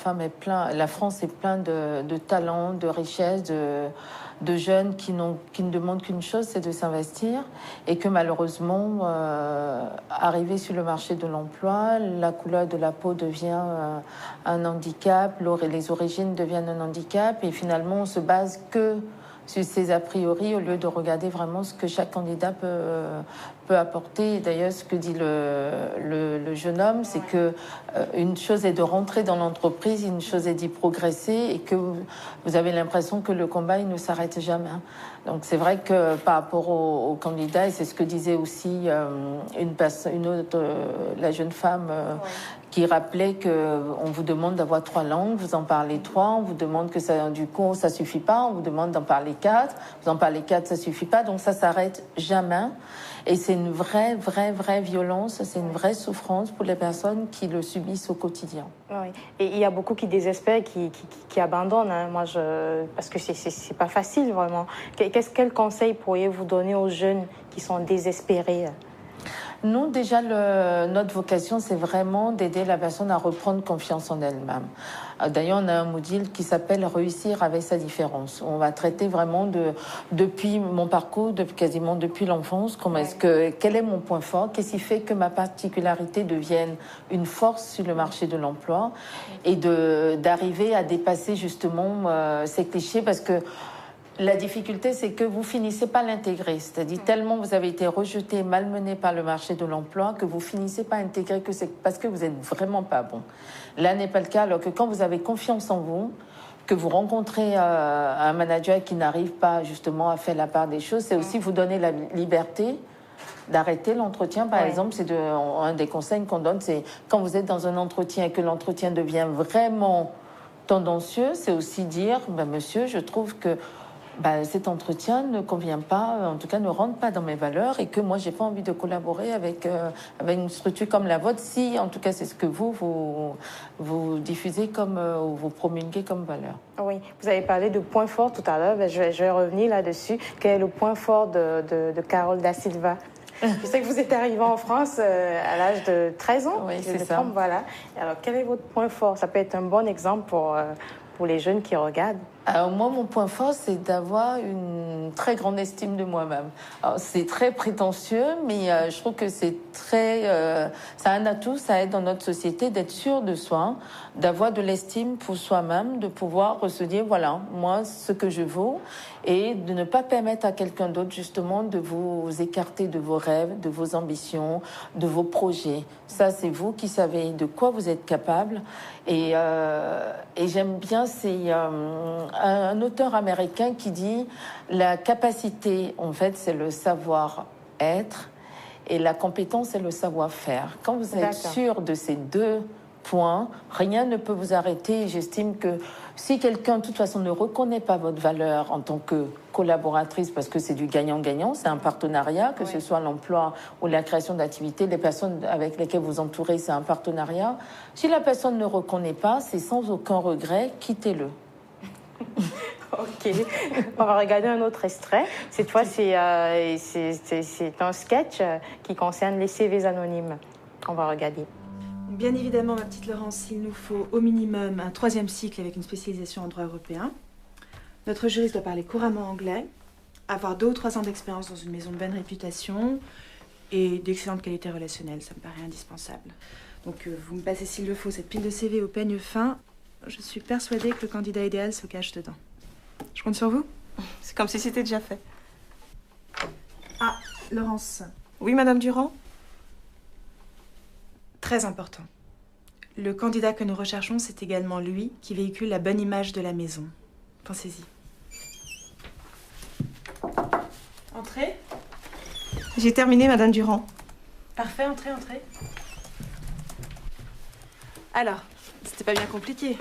France est plein de talents, de richesses, de jeunes qui ne demandent qu'une chose, c'est de s'investir. Et que malheureusement, arrivé sur le marché de l'emploi, la couleur de la peau devient un handicap, les origines deviennent un handicap. Et finalement, on se base que sur ces a priori au lieu de regarder vraiment ce que chaque candidat peut apporter. D'ailleurs, ce que dit le jeune homme, c'est que une chose est de rentrer dans l'entreprise, une chose est d'y progresser, et que vous avez l'impression que le combat il ne s'arrête jamais. Donc c'est vrai que par rapport aux candidats, et c'est ce que disait aussi une autre, la jeune femme qui rappelait qu'on vous demande d'avoir 3 langues, vous en parlez 3, on vous demande que ça, du coup, ça suffit pas, on vous demande d'en parler 4, vous en parlez 4, ça suffit pas, donc ça s'arrête jamais. Et c'est une vraie violence, c'est une vraie souffrance pour les personnes qui le subissent au quotidien. Oui. Et il y a beaucoup qui désespèrent, qui abandonnent. Moi, parce que c'est pas facile vraiment. Quel conseil pourriez-vous donner aux jeunes qui sont désespérés? Nous, déjà, notre vocation, c'est vraiment d'aider la personne à reprendre confiance en elle-même. D'ailleurs, on a un module qui s'appelle « Réussir avec sa différence ». On va traiter vraiment depuis mon parcours, quasiment depuis l'enfance, quel est mon point fort, qu'est-ce qui fait que ma particularité devienne une force sur le marché de l'emploi, et d'arriver à dépasser justement ces clichés, parce que la difficulté, c'est que vous finissez pas l'intégrer. C'est-à-dire tellement vous avez été rejeté, malmené par le marché de l'emploi, que vous finissez pas intégrer, que c'est parce que vous êtes vraiment pas bon. Là n'est pas le cas, alors que quand vous avez confiance en vous, que vous rencontrez un manager qui n'arrive pas justement à faire la part des choses, c'est aussi vous donner la liberté d'arrêter l'entretien. Par exemple, c'est un des conseils qu'on donne, c'est quand vous êtes dans un entretien et que l'entretien devient vraiment tendancieux, c'est aussi dire, monsieur, je trouve que cet entretien ne convient pas, en tout cas ne rentre pas dans mes valeurs, et que moi j'ai pas envie de collaborer avec une structure comme la vôtre, si en tout cas c'est ce que vous diffusez comme ou vous promulguez comme valeur. Oui, vous avez parlé de points forts tout à l'heure, je vais revenir là-dessus. Quel est le point fort de Carole da Silva? Je sais que vous êtes arrivée en France à l'âge de 13 ans. Oui, c'est ça. Voilà. Alors, quel est votre point fort? Ça peut être un bon exemple pour les jeunes qui regardent. Alors moi, mon point fort, c'est d'avoir une très grande estime de moi-même. Alors, c'est très prétentieux, mais je trouve que c'est ça a un atout, ça aide dans notre société d'être sûr de soi, d'avoir de l'estime pour soi-même, de pouvoir se dire, voilà, moi, ce que je vaux, et de ne pas permettre à quelqu'un d'autre, justement, de vous écarter de vos rêves, de vos ambitions, de vos projets. Ça, c'est vous qui savez de quoi vous êtes capable. Et j'aime bien, c'est un auteur américain qui dit la capacité, en fait, c'est le savoir-être, et la compétence, c'est le savoir-faire. Quand vous êtes sûr de ces 2 points, rien ne peut vous arrêter. J'estime que si quelqu'un, de toute façon, ne reconnaît pas votre valeur en tant que collaboratrice, parce que c'est du gagnant-gagnant, c'est un partenariat, que ce soit l'emploi ou la création d'activités, les personnes avec lesquelles vous entourez, c'est un partenariat. Si la personne ne reconnaît pas, c'est sans aucun regret, quittez-le. Ok, on va regarder un autre extrait. Cette fois, c'est un sketch qui concerne les CV anonymes. On va regarder. Bien évidemment, ma petite Laurence, il nous faut au minimum un 3e cycle avec une spécialisation en droit européen. Notre juriste doit parler couramment anglais, avoir 2 ou 3 ans d'expérience dans une maison de bonne réputation et d'excellente qualité relationnelle, ça me paraît indispensable. Donc vous me passez s'il le faut cette pile de CV au peigne fin. Je suis persuadée que le candidat idéal se cache dedans. Je compte sur vous. C'est comme si c'était déjà fait. Ah, Laurence. Oui, Madame Durand? Très important. Le candidat que nous recherchons, c'est également lui qui véhicule la bonne image de la maison. Pensez-y. Entrez. J'ai terminé, Madame Durand. Parfait, entrez. Alors, c'était pas bien compliqué.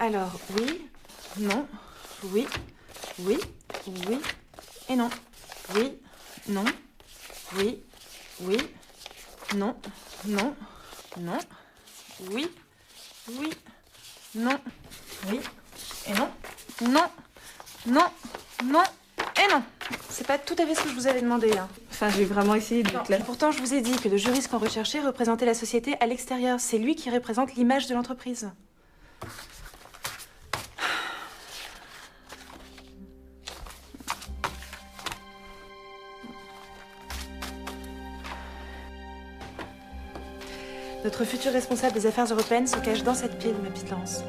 Alors, oui, non, oui, oui, oui, et non. Oui, non, oui, Oui. Non. Non. Non. Oui. Oui. Non. Oui. Et non. Non. Non. Non. Et non. C'est pas tout à fait ce que je vous avais demandé. Hein. Enfin, j'ai vraiment essayé de être claire. Pourtant, je vous ai dit que le juriste qu'on recherchait représentait la société à l'extérieur. C'est lui qui représente l'image de l'entreprise. Notre futur responsable des affaires européennes se cache dans cette pile, ma petite Laurence.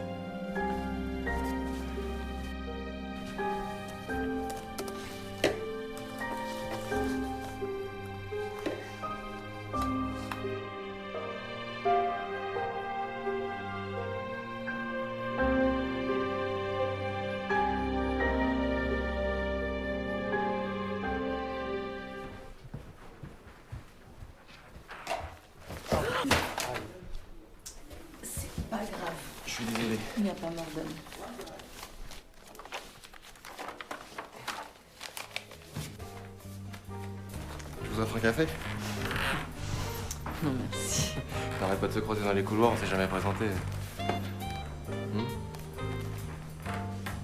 Je suis désolé. Il n'y a pas mort d'homme. Je vous offre un café? Non, merci. On n'arrête pas de se croiser dans les couloirs, on s'est jamais présenté.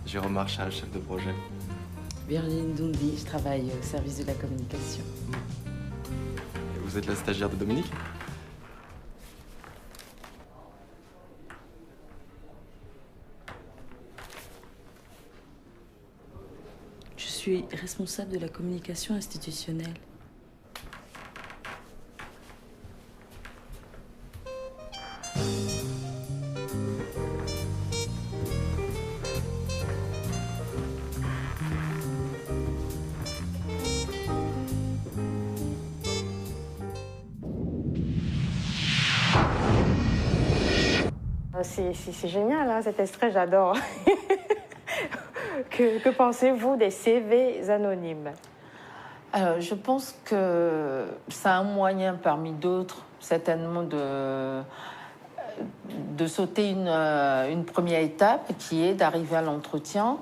Jérôme Marchal, chef de projet. Virginie Doundi, je travaille au service de la communication. Et vous êtes la stagiaire de Dominique? Je suis responsable de la communication institutionnelle. C'est génial, hein, cet extrait, j'adore. Que pensez-vous des CV anonymes? Alors, je pense que c'est un moyen parmi d'autres, certainement, de sauter une première étape qui est d'arriver à l'entretien.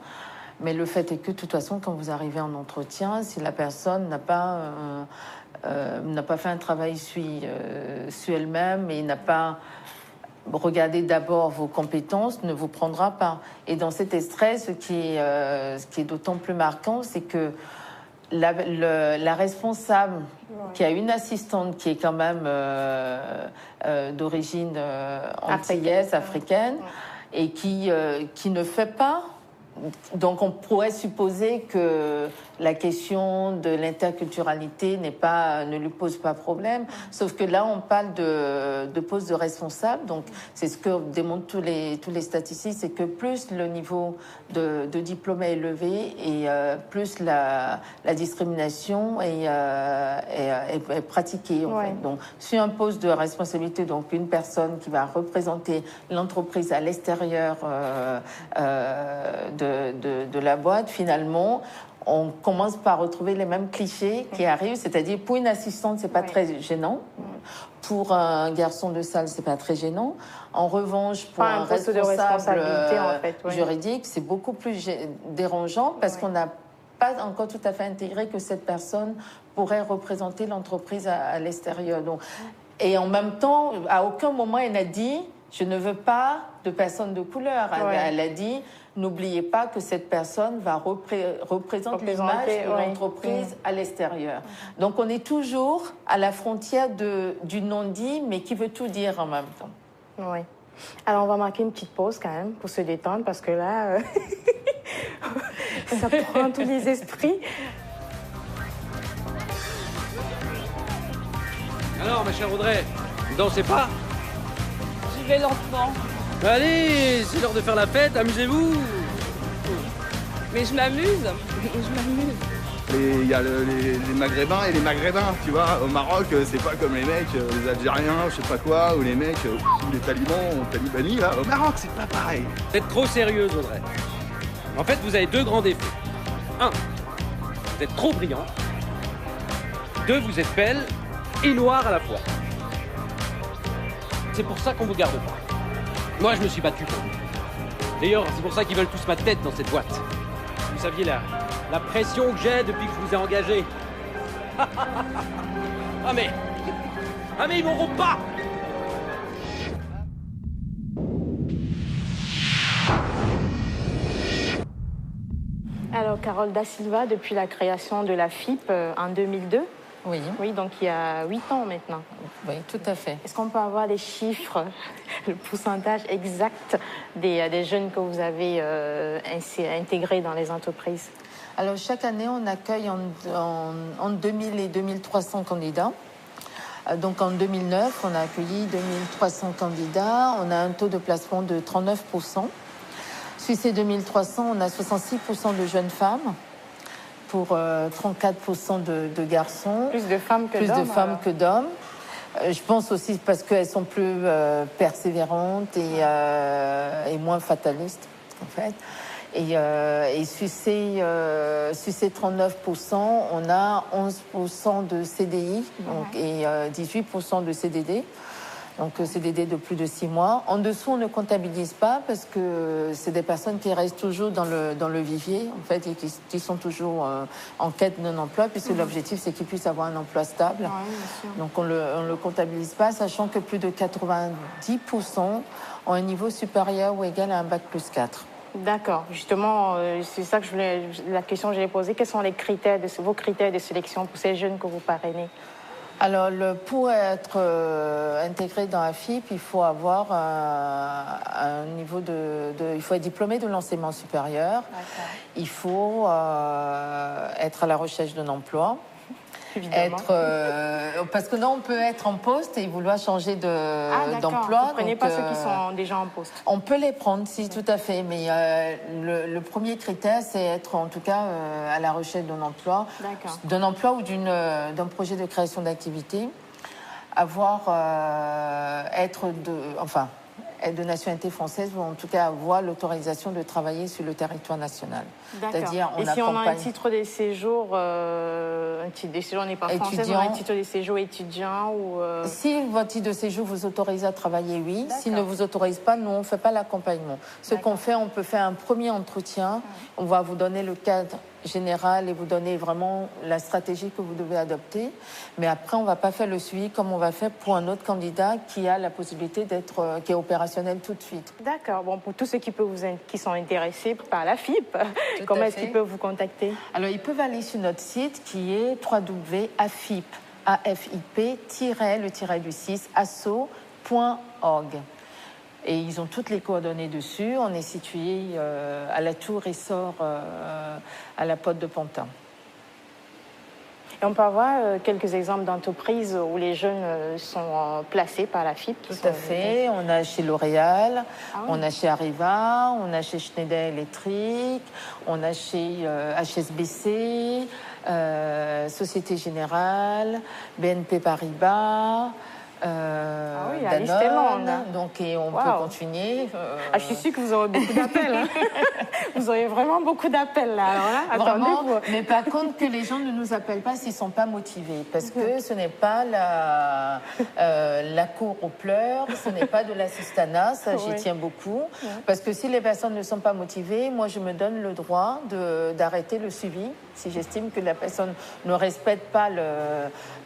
Mais le fait est que, de toute façon, quand vous arrivez en entretien, si la personne n'a pas fait un travail sur elle-même et n'a pas regardé d'abord vos compétences, ne vous prendra pas. Et dans cet extrait, ce qui est d'autant plus marquant, c'est que la responsable, qui a une assistante qui est quand même d'origine antillaise, africaine, et qui ne fait pas. Donc on pourrait supposer que la question de l'interculturalité ne lui pose pas problème, sauf que là on parle de poste de responsable, donc c'est ce que démontrent tous les statistiques, c'est que plus le niveau de diplôme est élevé et plus la discrimination est pratiquée en fait. Donc sur un poste de responsabilité, donc une personne qui va représenter l'entreprise à l'extérieur de la boîte, finalement on commence par retrouver les mêmes clichés qui arrivent, c'est-à-dire pour une assistante, c'est pas très gênant. Pour un garçon de salle, c'est pas très gênant. En revanche, pour un responsable juridique, c'est beaucoup plus dérangeant parce qu'on n'a pas encore tout à fait intégré que cette personne pourrait représenter l'entreprise à l'extérieur. Donc, et en même temps, à aucun moment elle n'a dit « je ne veux pas de personne de couleur ». Elle a dit « n'oubliez pas que cette personne va représenter l'image de l'entreprise à l'extérieur ». Donc on est toujours à la frontière du non-dit, mais qui veut tout dire en même temps. Oui. Alors on va marquer une petite pause quand même pour se détendre, parce que là, ça prend tous les esprits. Alors, ma chère Audrey, vous dansez pas? J'y vais lentement. Allez, c'est l'heure de faire la fête, amusez-vous. Mais je m'amuse. Il y a les Maghrébins et les Maghrébins, tu vois. Au Maroc, c'est pas comme les mecs, les Algériens, je sais pas quoi, ou les mecs, ou les talibans, talibani, là. Au Maroc, c'est pas pareil. Vous êtes trop sérieuse, Audrey. En fait, vous avez deux grands défauts. 1, vous êtes trop brillant. 2, vous êtes belle et noire à la fois. C'est pour ça qu'on vous garde pas. Moi, je me suis battu pour vous. D'ailleurs, c'est pour ça qu'ils veulent tous ma tête dans cette boîte. Vous saviez la pression que j'ai depuis que je vous ai engagé. Ah mais, Ah mais ils m'auront pas. Alors, Carole Da Silva, depuis la création de la FIP en 2002. Oui. Oui, donc il y a 8 ans maintenant. Oui, tout à fait. Est-ce qu'on peut avoir des chiffres, le pourcentage exact des jeunes que vous avez intégrés dans les entreprises? Alors, chaque année, on accueille entre 2000 et 2300 candidats. Donc, en 2009, on a accueilli 2300 candidats. On a un taux de placement de 39%. Sur ces 2300, on a 66% de jeunes femmes pour 34% de garçons. Plus de femmes que d'hommes. Plus de femmes que d'hommes. Je pense aussi parce qu'elles sont plus persévérantes et moins fatalistes, en fait. Et sur ces 39%, on a 11% de CDI donc, et 18% de CDD. Donc CDD de plus de 6 mois. En dessous, on ne comptabilise pas parce que c'est des personnes qui restent toujours dans le vivier, en fait, et qui sont toujours en quête d'un emploi, puisque l'objectif, c'est qu'ils puissent avoir un emploi stable. Ouais, bien sûr. Donc on le comptabilise pas, sachant que plus de 90% ont un niveau supérieur ou égal à un bac plus 4. D'accord. Justement, c'est ça que la question que je voulais poser. Quels sont vos critères de sélection pour ces jeunes que vous parrainez? Alors, pour être intégré dans la FIP, il faut avoir un niveau il faut être diplômé de l'enseignement supérieur. Il faut être à la recherche d'un emploi. Parce que non, on peut être en poste et vouloir changer d'emploi. Vous ne prenez pas ceux qui sont déjà en poste. On peut les prendre, si, tout à fait. Mais le premier critère, c'est être en tout cas à la recherche d'un emploi. D'un emploi ou d'un projet de création d'activité. Être de nationalité française ou en tout cas avoir l'autorisation de travailler sur le territoire national. C'est-à-dire, et si on a un titre de séjour, on n'est pas français, on a un titre de séjour étudiant ou... Si votre titre de séjour vous autorise à travailler, oui. S'il ne vous autorise pas, nous, on ne fait pas l'accompagnement. Ce qu'on fait, on peut faire un premier entretien. On va vous donner le cadre général et vous donner vraiment la stratégie que vous devez adopter. Mais après, on ne va pas faire le suivi comme on va faire pour un autre candidat qui a la possibilité qui est opérationnel tout de suite. D'accord. Bon, pour tous ceux qui sont intéressés par la FIP, comment est-ce qu'ils peuvent vous contacter? Alors, ils peuvent aller sur notre site qui est www.afip-asso.org. Et ils ont toutes les coordonnées dessus. On est situé à la Tour Essor, à la Potte de Pantin. Et on peut avoir quelques exemples d'entreprises où les jeunes sont placés par la FIP. Tout à fait. On a chez L'Oréal, on a chez Arriva, on a chez Schneider Electric, on a chez HSBC, Société Générale, BNP Paribas. La liste est longue. Donc, et on peut continuer. Je suis sûre que vous aurez beaucoup d'appels. Hein. Vous aurez vraiment beaucoup d'appels là. Alors là, attendez-vous. Mais par contre, que les gens ne nous appellent pas s'ils ne sont pas motivés. Parce que ce n'est pas la cour aux pleurs, ce n'est pas de l'assistanat, ça j'y tiens beaucoup. Parce que si les personnes ne sont pas motivées, moi je me donne le droit d'arrêter le suivi. Si j'estime que la personne ne respecte pas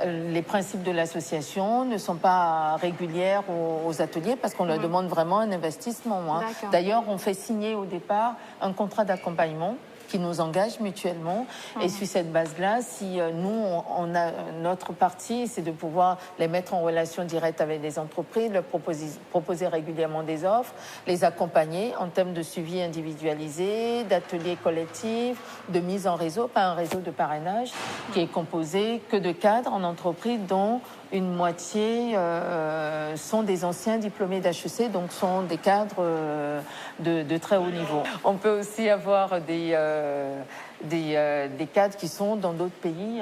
les principes de l'association, ne sont pas régulières aux ateliers, parce qu'on leur demande vraiment un investissement. Hein. D'ailleurs, on fait signer au départ un contrat d'accompagnement qui nous engage mutuellement. Et sur cette base-là, si nous, on a notre partie, c'est de pouvoir les mettre en relation directe avec des entreprises, leur proposer régulièrement des offres, les accompagner en termes de suivi individualisé, d'ateliers collectifs, de mise en réseau, pas un réseau de parrainage qui est composé que de cadres en entreprise dont une moitié sont des anciens diplômés d'HEC, donc sont des cadres de très haut niveau. On peut aussi avoir des cadres qui sont dans d'autres pays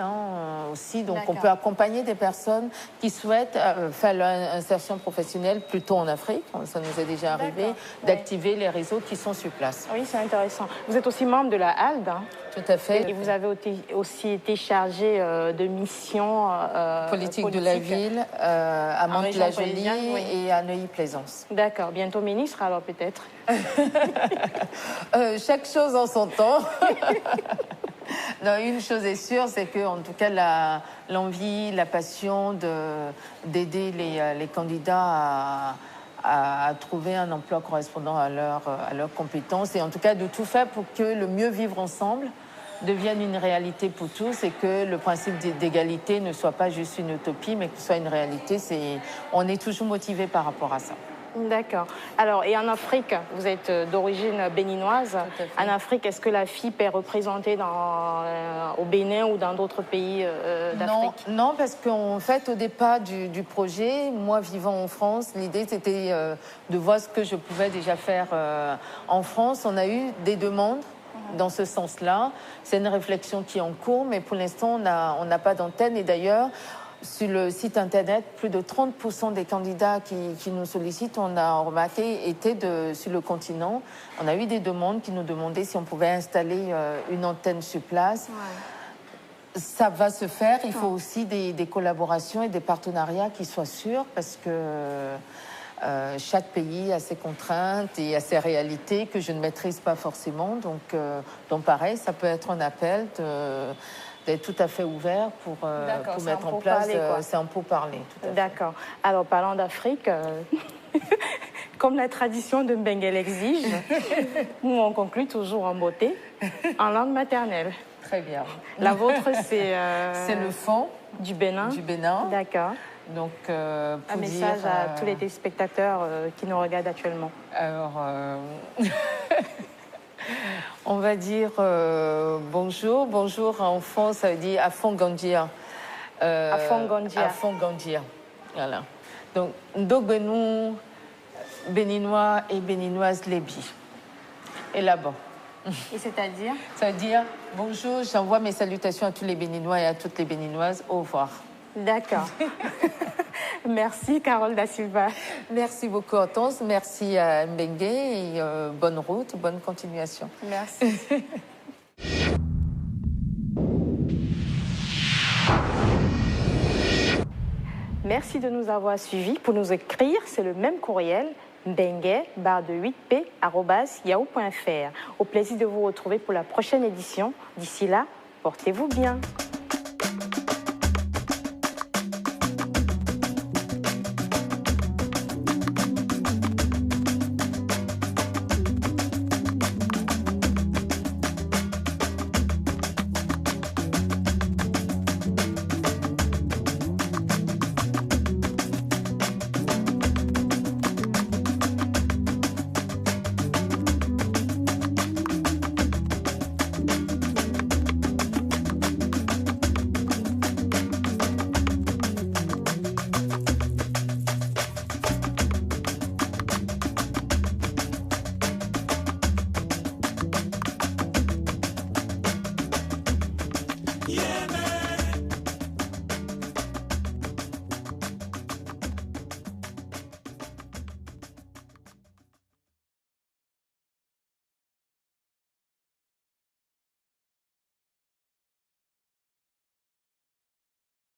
aussi. Donc on peut accompagner des personnes qui souhaitent faire leur insertion professionnelle plutôt en Afrique. Ça nous est déjà arrivé d'activer les réseaux qui sont sur place. Oui, c'est intéressant. Vous êtes aussi membre de la HALD. Tout à fait. Et vous avez aussi été chargé de missions politique de la ville à Mantes-la-Jolie et à Neuilly-Plaisance. D'accord. Bientôt ministre, alors peut-être. Chaque chose en son temps. Non, une chose est sûre, c'est que, en tout cas, l'envie, la passion d'aider les candidats à trouver un emploi correspondant à leurs compétences et en tout cas de tout faire pour que le mieux vivre ensemble devienne une réalité pour tous et que le principe d'égalité ne soit pas juste une utopie, mais que ce soit une réalité. On est toujours motivé par rapport à ça. D'accord. Alors, et en Afrique, vous êtes d'origine béninoise. En Afrique, est-ce que la FIP est représentée au Bénin ou dans d'autres pays d'Afrique? Non, parce qu'en fait, au départ du projet, moi vivant en France, l'idée c'était de voir ce que je pouvais déjà faire en France. On a eu des demandes dans ce sens-là. C'est une réflexion qui est en cours, mais pour l'instant, on n'a pas d'antenne. Et d'ailleurs, sur le site internet, plus de 30% des candidats qui nous sollicitent, on a remarqué, étaient sur le continent. On a eu des demandes qui nous demandaient si on pouvait installer une antenne sur place. Ouais. Ça va se faire. Il faut aussi des collaborations et des partenariats qui soient sûrs parce que chaque pays a ses contraintes et a ses réalités que je ne maîtrise pas forcément. Donc pareil, ça peut être un appel d'être tout à fait ouvert pour mettre en place. C'est un pourparler. D'accord. Alors, parlant d'Afrique, comme la tradition de Mbengue l'exige, nous on conclut toujours en beauté, en langue maternelle. Très bien. La vôtre, c'est le fond du Bénin. Du Bénin. D'accord. Donc, un message à tous les téléspectateurs qui nous regardent actuellement. Alors, on va dire bonjour. Bonjour en fond, ça veut dire Afongandia. Afongandia. Voilà. Donc, Ndobenou, béninois et béninoises Lébi. Et là-bas. Et c'est-à-dire? Ça veut dire bonjour, j'envoie mes salutations à tous les Béninois et à toutes les Béninoises. Au revoir. D'accord. Merci, Carole da Silva. Merci beaucoup, Hortense. Merci à Mbengue et bonne route, bonne continuation. Merci. Merci de nous avoir suivis. Pour nous écrire, c'est le même courriel, mbengue8p@yahoo.fr. Au plaisir de vous retrouver pour la prochaine édition. D'ici là, portez-vous bien.